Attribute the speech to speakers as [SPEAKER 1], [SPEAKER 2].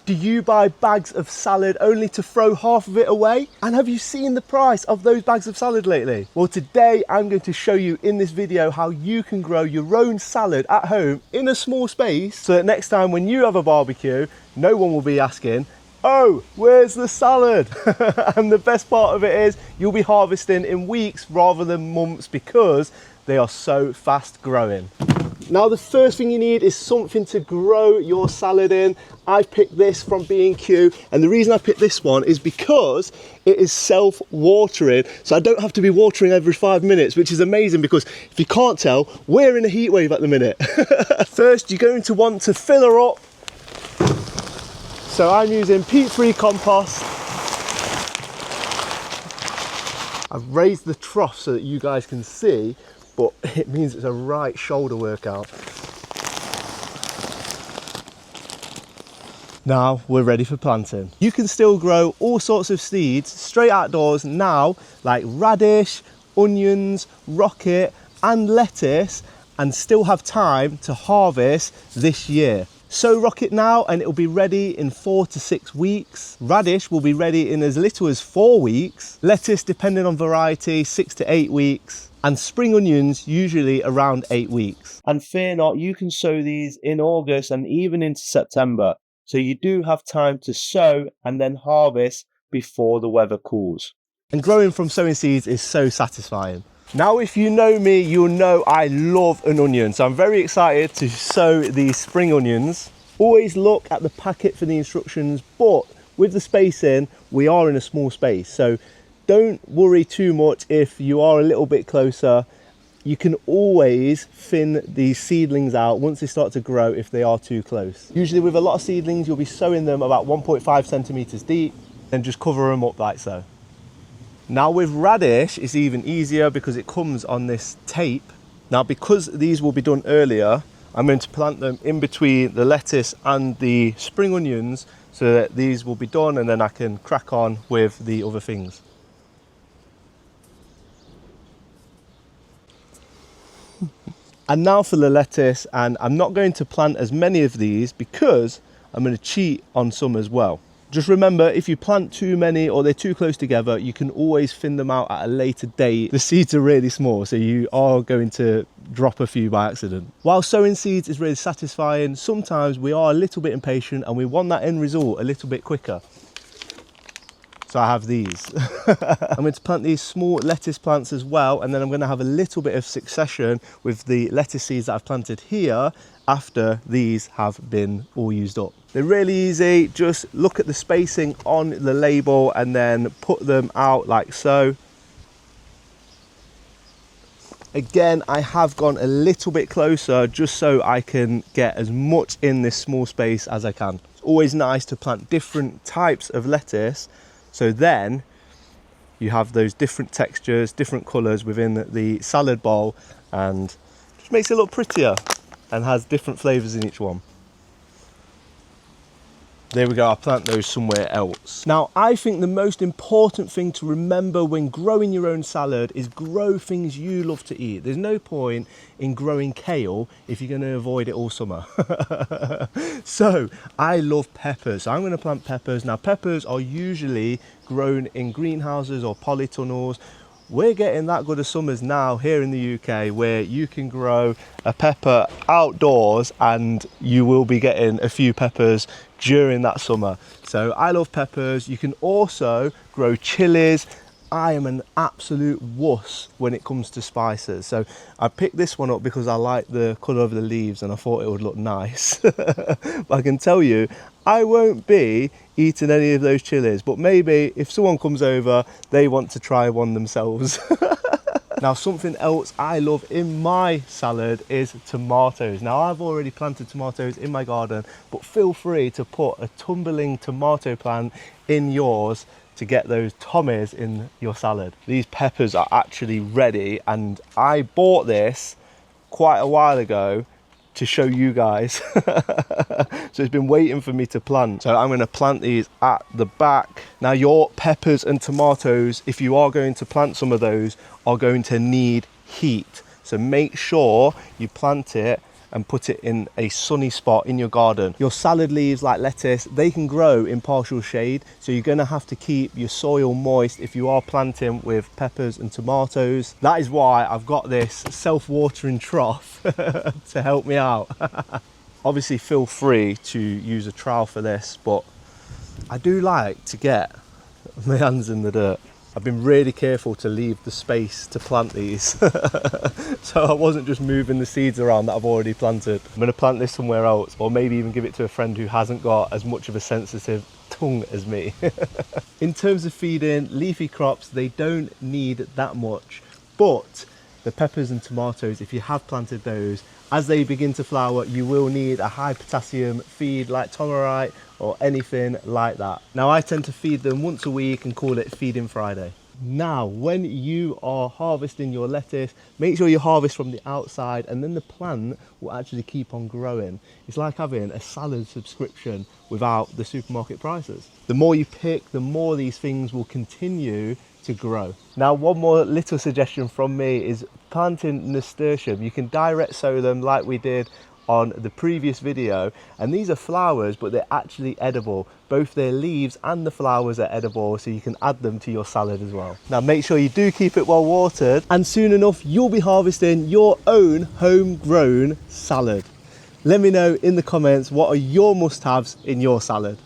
[SPEAKER 1] Do you buy bags of salad only to throw half of it away? And have you seen the price of those bags of salad lately? Well, today I'm going to show you in this video how you can grow your own salad at home in a small space so that next time when you have a barbecue, no one will be asking, oh, where's the salad? And the best part of it is you'll be harvesting in weeks rather than months because they are so fast growing. Now the first thing you need is something to grow your salad in. I've picked this from B&Q, and the reason I picked this one is because it is self-watering, so I don't have to be watering every 5 minutes, which is amazing because if you can't tell, we're in a heat wave at the minute. First, you're going to want to fill her up. So I'm using peat-free compost. I've raised the trough so that you guys can see, but it means it's a right shoulder workout. Now we're ready for planting. You can still grow all sorts of seeds straight outdoors now, like radish, onions, rocket, and lettuce, and still have time to harvest this year. Sow rocket now and it'll be ready in 4 to 6 weeks. Radish will be ready in as little as 4 weeks. Lettuce, depending on variety, 6 to 8 weeks. And spring onions usually around 8 weeks. And fear not, you can sow these in August and even into September. So you do have time to sow and then harvest before the weather cools. And growing from sowing seeds is so satisfying. Now, if you know me, you'll know I love an onion. So I'm very excited to sow these spring onions. Always look at the packet for the instructions, but with the spacing, we are in a small space. So don't worry too much if you are a little bit closer. You can always thin these seedlings out once they start to grow if they are too close. Usually with a lot of seedlings, you'll be sowing them about 1.5 centimeters deep and just cover them up like so. Now with radish, it's even easier because it comes on this tape. Now because these will be done earlier, I'm going to plant them in between the lettuce and the spring onions so that these will be done and then I can crack on with the other things. And now for the lettuce, and I'm not going to plant as many of these because I'm going to cheat on some as well. Just remember, if you plant too many or they're too close together, you can always thin them out at a later date. The seeds are really small, so you are going to drop a few by accident. While sowing seeds is really satisfying, sometimes we are a little bit impatient and we want that end result a little bit quicker. So I have these. I'm going to plant these small lettuce plants as well, and then I'm going to have a little bit of succession with the lettuce seeds that I've planted here after these have been all used up. They're really easy. Just look at the spacing on the label and then put them out like so. Again, I have gone a little bit closer just so I can get as much in this small space as I can. It's always nice to plant different types of lettuce, so then you have those different textures, different colours within the salad bowl, and just makes it look prettier and has different flavours in each one. There we go, I'll plant those somewhere else. Now, I think the most important thing to remember when growing your own salad is grow things you love to eat. There's no point in growing kale if you're going to avoid it all summer. So, I love peppers. So I'm going to plant peppers. Now, peppers are usually grown in greenhouses or polytunnels. We're getting that good of summers now here in the UK where you can grow a pepper outdoors and you will be getting a few peppers during that summer. So I love peppers. You can also grow chilies. I am an absolute wuss when it comes to spices. So I picked this one up because I like the colour of the leaves and I thought it would look nice. But I can tell you, I won't be eating any of those chilies, but maybe if someone comes over, they want to try one themselves. Now, something else I love in my salad is tomatoes. Now, I've already planted tomatoes in my garden, but feel free to put a tumbling tomato plant in yours to get those tommies in your salad. These peppers are actually ready, and I bought this quite a while ago to show you guys. So it's been waiting for me to plant. So I'm going to plant these at the back. Now your peppers and tomatoes, if you are going to plant some of those, are going to need heat. So make sure you plant it and put it in a sunny spot in your garden. Your salad leaves like lettuce, they can grow in partial shade, so you're going to have to keep your soil moist if you are planting with peppers and tomatoes. That is why I've got this self-watering trough to help me out. Obviously feel free to use a trowel for this, but I do like to get my hands in the dirt. I've been really careful to leave the space to plant these. So I wasn't just moving the seeds around that I've already planted. I'm going to plant this somewhere else, or maybe even give it to a friend who hasn't got as much of a sensitive tongue as me. In terms of feeding, leafy crops, they don't need that much, but the peppers and tomatoes, if you have planted those, as they begin to flower, you will need a high potassium feed like Tomerite or anything like that. Now I tend to feed them once a week and call it Feeding Friday. Now, when you are harvesting your lettuce, make sure you harvest from the outside, and then the plant will actually keep on growing. It's like having a salad subscription without the supermarket prices. The more you pick, the more these things will continue to grow. Now, one more little suggestion from me is planting nasturtium. You can direct sow them like we did on the previous video, and these are flowers, but they're actually edible. Both their leaves and the flowers are edible, so you can add them to your salad as well. Now make sure you do keep it well watered, and soon enough you'll be harvesting your own homegrown salad. Let me know in the comments, what are your must-haves in your salad?